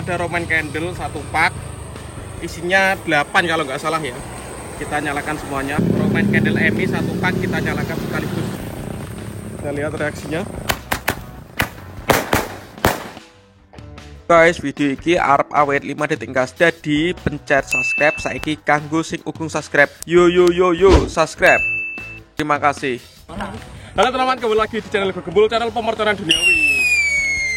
ada Roman candle satu pak, isinya 8 kalau nggak salah ya. Kita nyalakan semuanya. Roman candle EMI satu pak kita nyalakan sekaligus. Kita lihat reaksinya. Guys, video ini arep awet 5 detik gas. Jadi pencet subscribe saiki kanggo sing ugung subscribe. Yo subscribe. Terima kasih. Halo teman-teman, kembali lagi di channel Gembul, channel pemerconan duniawi.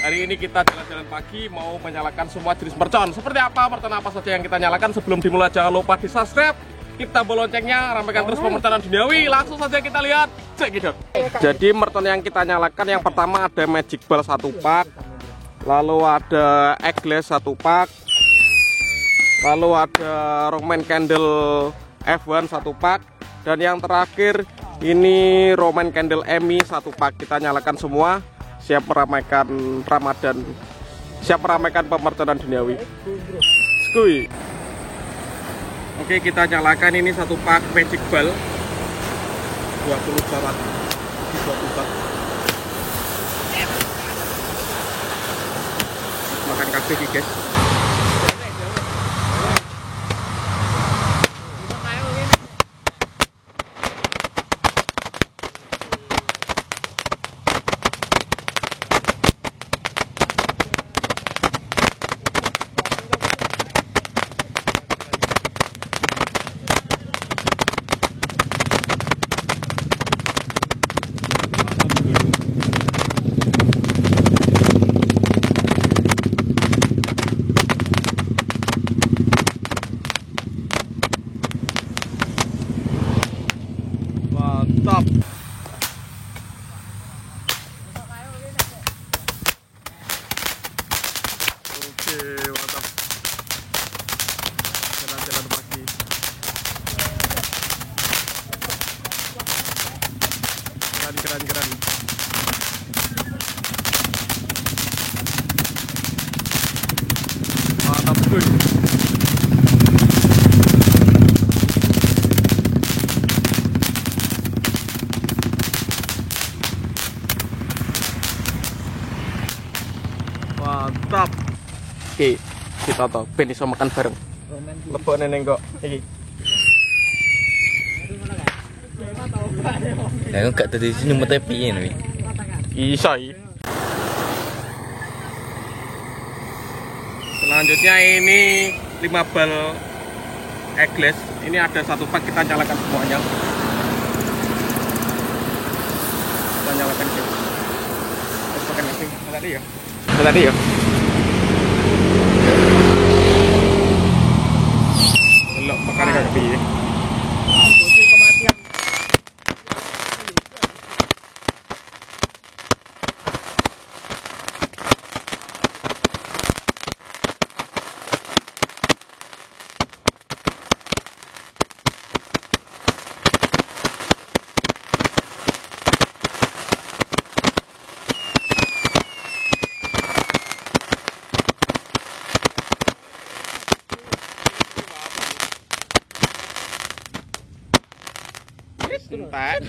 Hari ini kita jalan-jalan pagi mau menyalakan semua jenis mercon. Seperti apa mercon apa saja yang kita nyalakan? Sebelum dimulai jangan lupa di subscribe, klik tombol loncengnya, ramaikan terus pemerconan duniawi. Langsung saja kita lihat. Cek gitu. Jadi mercon yang kita nyalakan yang pertama ada magic ball satu pak, lalu ada egg glass satu pak, lalu ada Roman candle F1 satu pak, dan yang terakhir ini Roman candle EMI satu pak. Kita nyalakan semua, siap meramaikan Ramadan, siap meramaikan pemerconan duniawi. Skui. Oke, kita nyalakan ini satu pak magic ball 20 carat 20 makan kafe guys. Mantap. Oke, mantap. Jalan-jalan pagi. Keren. Mantap kuy. Mantap. Oke, kita tahu ben iso makan bareng. Lebok neneng kok iki. Ya gak tadi sini nyumet piye nih. Isa iki. Selanjutnya ini 5 bal egg glass. Ini ada satu pak, kita nyalakan semuanya. Kita nyalakan ya. Terus makan lagi. Tadi ya. Delok makan kayak piye. Entar.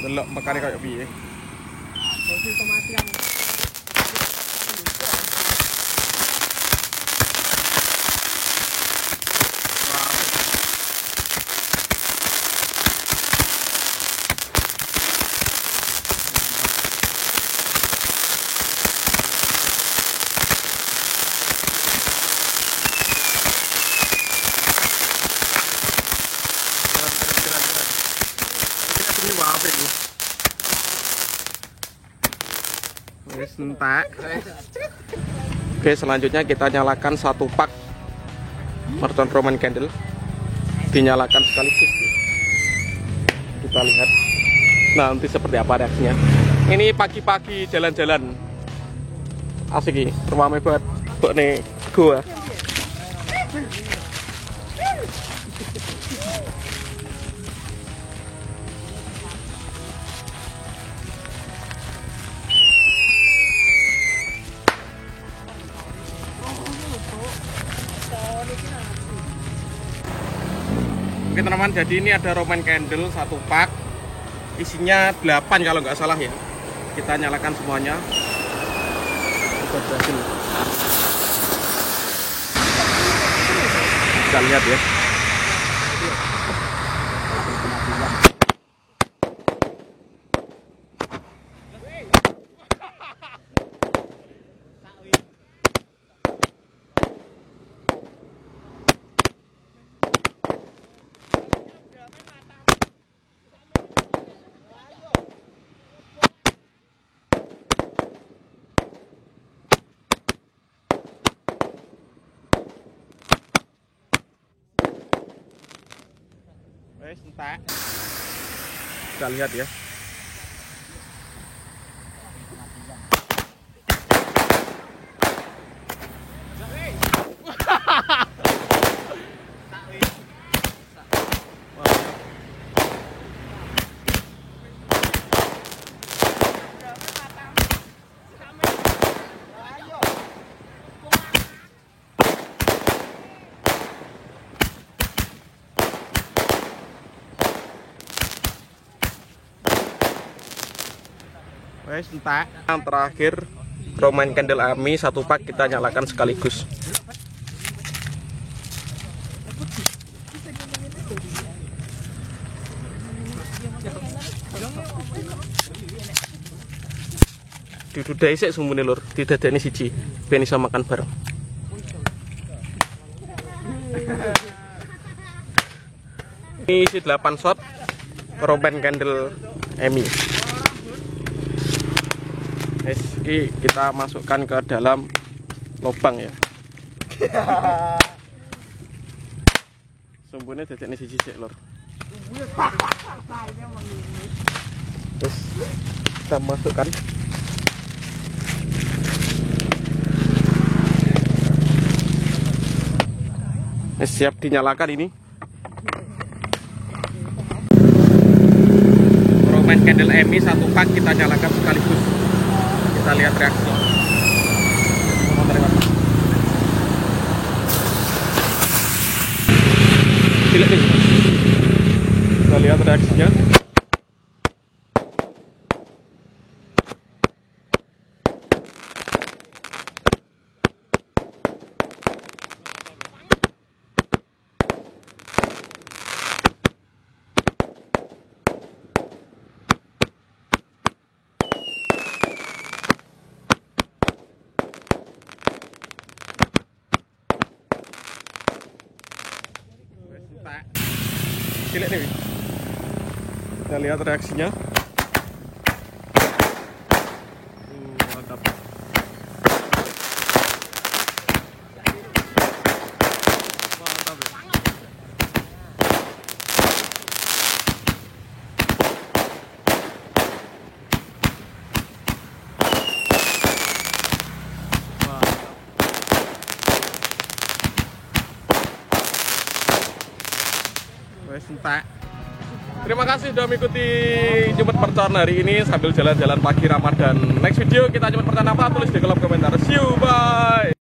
Delok makane kayak piye. Entak. Oke, selanjutnya kita nyalakan satu pak mercon Roman candle, dinyalakan sekaligus. Kita lihat nanti seperti apa reaksinya. Ini pagi-pagi jalan-jalan asik nih, ramai banget buat nih gua. Oke teman-teman, jadi ini ada Roman candle satu pak, isinya 8 kalau nggak salah ya. kita nyalakan semuanya. Sudah berhasil. Kita lihat ya. Entak. Kita lihat ya. Entak. Yang terakhir Roman Candle Army 1 pak kita nyalakan sekaligus. Duduk sik sumune lur, didadani siji ben iso makan bareng. Ini isi 8 shot Roman Candle Army. Ini kita masukkan ke dalam lubang ya. Sumbune dadekne siji-siji lur. Terus kita masukkan. Siap dinyalakan ini. Roman Candle Army 1 pak kita nyalakan sekaligus. Kita lihat reaksinya. Kita lihat reaksinya. Cilik nih. Kita lihat reaksinya. Mantap. Mantap. Entak. Terima kasih sudah mengikuti Nyumet Mercon hari ini sambil jalan-jalan pagi Ramadan. Next video kita Nyumet Mercon apa? Tulis di kolom komentar. See you, bye.